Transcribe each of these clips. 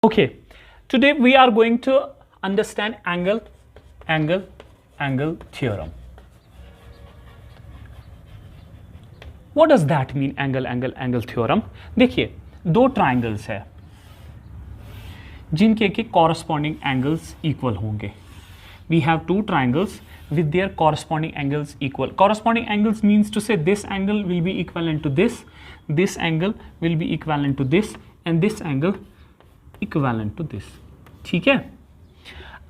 Okay, today we are going to understand angle theorem. What does that mean, angle theorem? देखिए, दो triangles है जिनके के corresponding angles equal होंगे. We have two triangles with their corresponding angles equal. Corresponding angles means to say this angle will be equivalent to this angle will be equivalent to this, and this angle equivalent to this. ठीक है.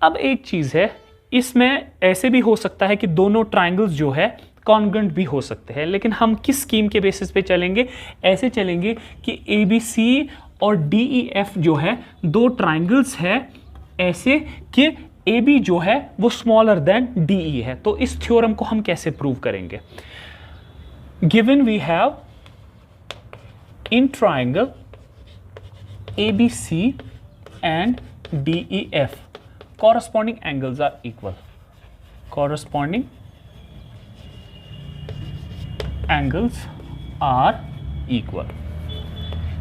अब एक चीज है, इसमें ऐसे भी हो सकता है कि दोनों ट्राइंगल्स जो है कॉन्ग्रुएंट भी हो सकते हैं, लेकिन हम किस स्कीम के बेसिस पे चलेंगे? ऐसे चलेंगे कि ABC और DEF जो है दो ट्राइंगल्स है ऐसे कि AB जो है वो स्मॉलर देन DE है. तो इस थ्योरम को हम कैसे प्रूव करेंगे? Given we have in triangle ABC and DEF, corresponding angles are equal. Corresponding angles are equal.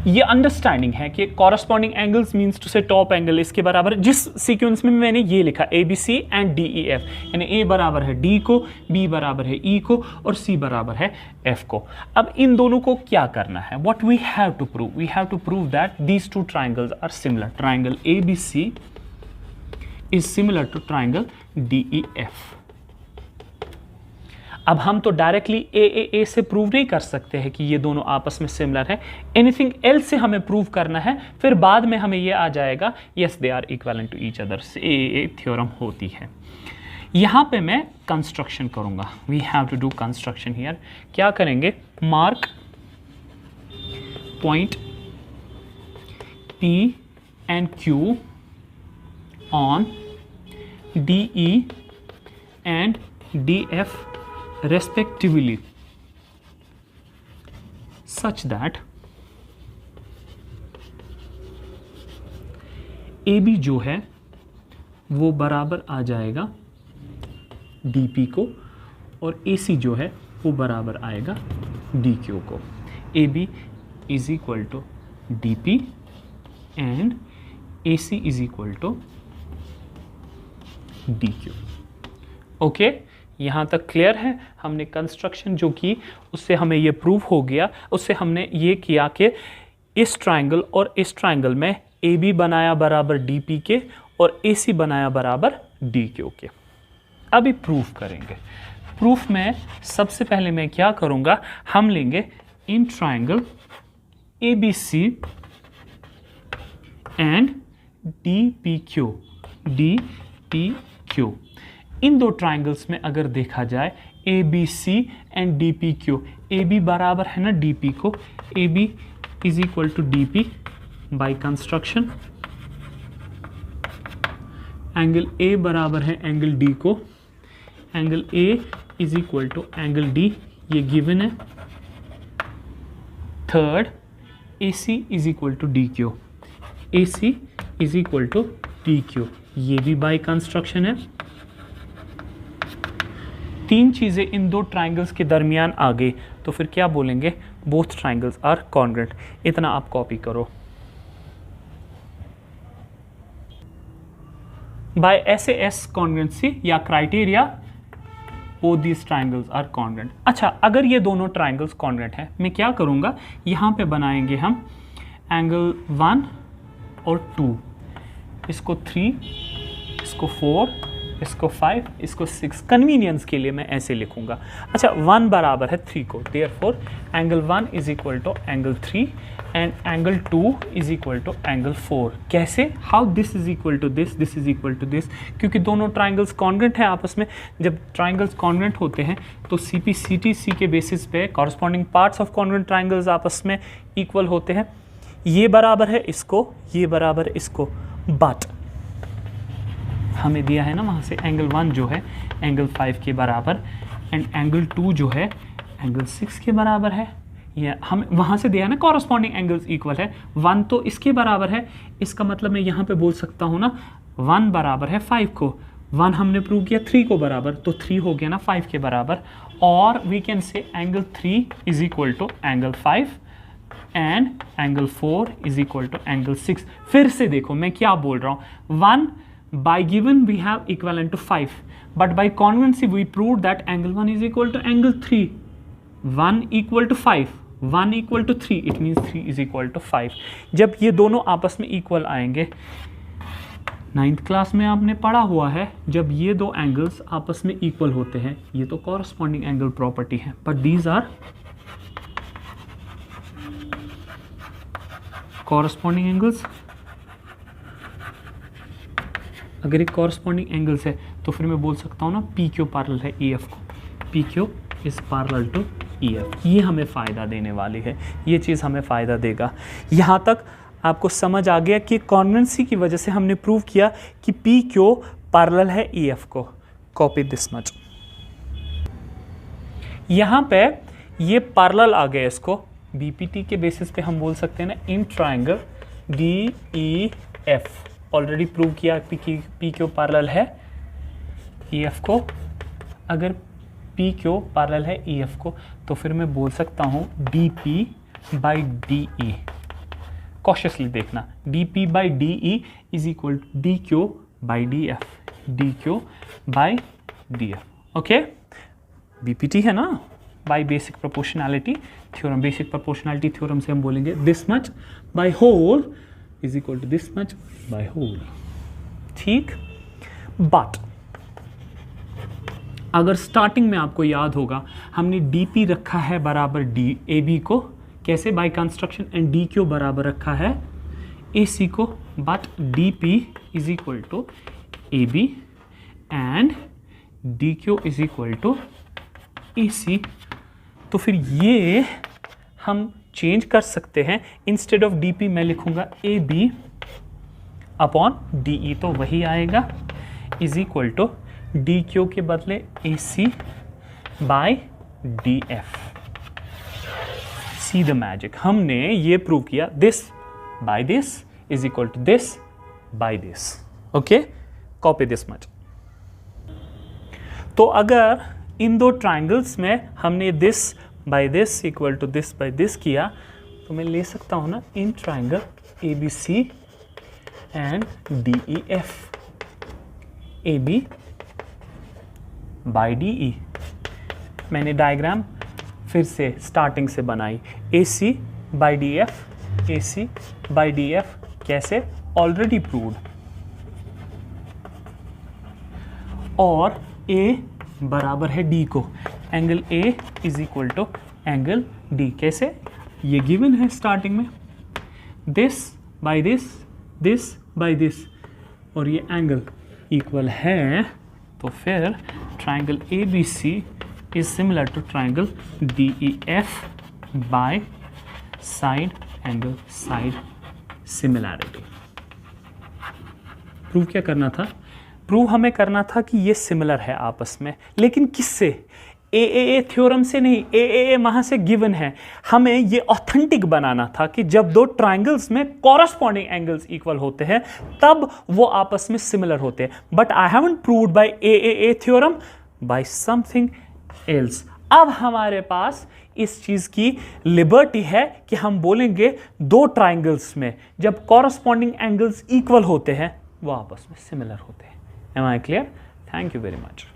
ये अंडरस्टैंडिंग है कि कॉरस्पॉन्डिंग एंगल्स मीन्स टू से टॉप एंगल इसके बराबर, जिस सीक्वेंस में मैंने ये लिखा ABC एंड DEF, यानी A बराबर है D को, B बराबर है E को और C बराबर है F को. अब इन दोनों को क्या करना है? What we have to prove? We have to prove that these two triangles are similar. Triangle ABC is similar to triangle DEF. अब हम तो डायरेक्टली ए से प्रूव नहीं कर सकते हैं कि ये दोनों आपस में सिमिलर है. एनीथिंग एल्स से हमें प्रूव करना है, फिर बाद में हमें ये आ जाएगा yes they are equivalent to each other. Say a theorem होती है. यहाँ पे मैं कंस्ट्रक्शन करूँगा. We have to do construction here. क्या करेंगे? Mark point P and Q on DE and DF respectively such that AB जो है वो बराबर आ जाएगा DP को और AC जो है वो बराबर आएगा DQ को. AB is equal to DP and AC is equal to DQ. Okay, यहाँ तक क्लियर है. हमने कंस्ट्रक्शन जो की उससे हमें ये प्रूव हो गया. उससे हमने ये किया कि इस ट्राइंगल और इस ट्राइंगल में AB बनाया बराबर DP के और AC बनाया बराबर DQ के. अभी प्रूफ करेंगे. प्रूफ में सबसे पहले मैं क्या करूँगा? हम लेंगे इन ट्राइंगल ABC एंड DPQ. इन दो ट्राइंगल्स में अगर देखा जाए ABC एंड DPQ, AB बराबर है ना DP को, AB is equal to DP by construction. Angle A बराबर है एंगल D को, angle A is equal to angle D, ये गिवन है. Third, AC is equal to DQ, AC is equal to DQ, ये भी by construction है. तीन चीज़ें इन दो ट्राइंगल्स के दरमियान आ गई तो फिर क्या बोलेंगे? Both triangles are congruent. इतना आप कॉपी करो. बाय SAS कॉन्ग्रुएंसी या criteria both these triangles are congruent. अच्छा, अगर ये दोनों ट्राइंगल्स कॉन्ग्रुएंट है, मैं क्या करूँगा? यहाँ पे बनाएंगे हम एंगल 1 और 2, इसको 3, इसको 4, इसको 5, इसको 6. कन्वीनियंस के लिए मैं ऐसे लिखूंगा. अच्छा, 1 बराबर है 3 को, therefore angle 1 is equal to angle 3 and angle 2 is equal to angle 4. कैसे? How this is equal to this, this is equal to this, क्योंकि दोनों ट्राइंगल्स कॉन्ग्रुएंट हैं आपस में. जब ट्राइंगल्स कॉन्ग्रुएंट होते हैं तो CP/CTC के बेसिस पे corresponding parts of congruent triangles आपस में इक्वल होते हैं. ये बराबर है इसको, ये बराबर इसको, बट हमें दिया है ना वहाँ से एंगल 1 जो है एंगल 5 के बराबर एंड एंगल 2 जो है एंगल 6 के बराबर है. ये हम वहाँ से दिया है ना कॉरस्पॉन्डिंग एंगल्स इक्वल है. 1 तो इसके बराबर है, इसका मतलब मैं यहाँ पे बोल सकता हूँ ना 1 बराबर है 5 को. 1 हमने प्रूव किया 3 को बराबर, तो 3 हो गया ना 5 के बराबर. और we can say angle 3 is equal to angle 5 and angle 4 is equal to angle 6। फिर से देखो मैं क्या बोल रहा हूं, 1 by given we have equivalent to 5, but by congruency we proved that angle 1 is equal to angle 3, 1 equal to 5, 1 equal to 3, it means 3 is equal to 5। जब ये दोनों आपस में इक्वल आएंगे, 9th क्लास में आपने पढ़ा हुआ है, जब ये दो एंगल्स आपस में इक्वल होते हैं, ये तो कॉरस्पॉन्डिंग एंगल प्रॉपर्टी है, but these are corresponding angles. अगर एक कॉरस्पॉन्डिंग एंगल्स है तो फिर मैं बोल सकता हूँ ना पी क्यू पैरेलल है ई एफ को, P Q is parallel to E F. ये हमें फ़ायदा देने वाली है, ये चीज़ हमें फ़ायदा देगा। यहाँ तक आपको समझ आ गया कि कॉन्वेंसी की वजह से हमने प्रूव किया कि पी क्यू पैरेलल है ई एफ को। Copy this much. यहाँ पे ये पैरेलल आ गया, इसको बीपीटी के बेसिस पे हम बोल सकते हैं ना, इन triangle D E F already prove किया पी क्यू पैरेलल है ई एफ को। अगर पी क्यू पैरेलल है ई एफ को तो फिर मैं बोल सकता हूँ D P by D E. Cautiously देखना, D P by D E is equal to D Q by D F, D Q by D F. Okay, BPT है ना, by basic proportionality theorem. Basic proportionality theorem से हम बोलेंगे this much by whole is equal to this much by whole. ठीक, but अगर starting में आपको याद होगा हमने डीपी रखा है बराबर डी ए बी को, कैसे, by construction, and D Q बराबर रखा है ए सी को, but D P is equal to A B and D Q is equal to A C. तो फिर ये हम चेंज कर सकते हैं, इंस्टेड ऑफ डी पी मैं लिखूंगा A B upon D E, तो वही आएगा is equal to D Q के बदले A C by D F. See the magic, हमने ये प्रूव किया this by this is equal to this by this. Okay, copy this much. तो अगर इन दो ट्राइंगल्स में हमने this by this equal to this by this किया, तो मैं ले सकता हूं ना इन triangle A B C and D E F, A B by D E. मैंने डायग्राम फिर से स्टार्टिंग से बनाई, A C by D F, A C by D F, कैसे, ऑलरेडी प्रूव्ड, और ए बराबर है डी को, angle A is equal to angle D, कैसे, ये गिवन है स्टार्टिंग में, this by this, this by this, और ये एंगल इक्वल है, तो फिर triangle A B C is similar to triangle D E F by side angle side similarity. Prove क्या करना था? प्रूव हमें करना था कि ये सिमिलर है आपस में, लेकिन किससे? ए थ्योरम से नहीं, ए वहाँ से गिवन है। हमें ये ऑथेंटिक बनाना था कि जब दो ट्राइंगल्स में कॉरस्पॉन्डिंग एंगल्स इक्वल होते हैं तब वो आपस में सिमिलर होते हैं। But I haven't proved by a theorem, by something else. अब हमारे पास इस चीज़ की लिबर्टी है कि हम बोलेंगे दो ट्राइंगल्स में जब कॉरस्पॉन्डिंग एंगल्स इक्वल होते हैं वो आपस में सिमिलर होते हैं। Am I clear? Thank you very much.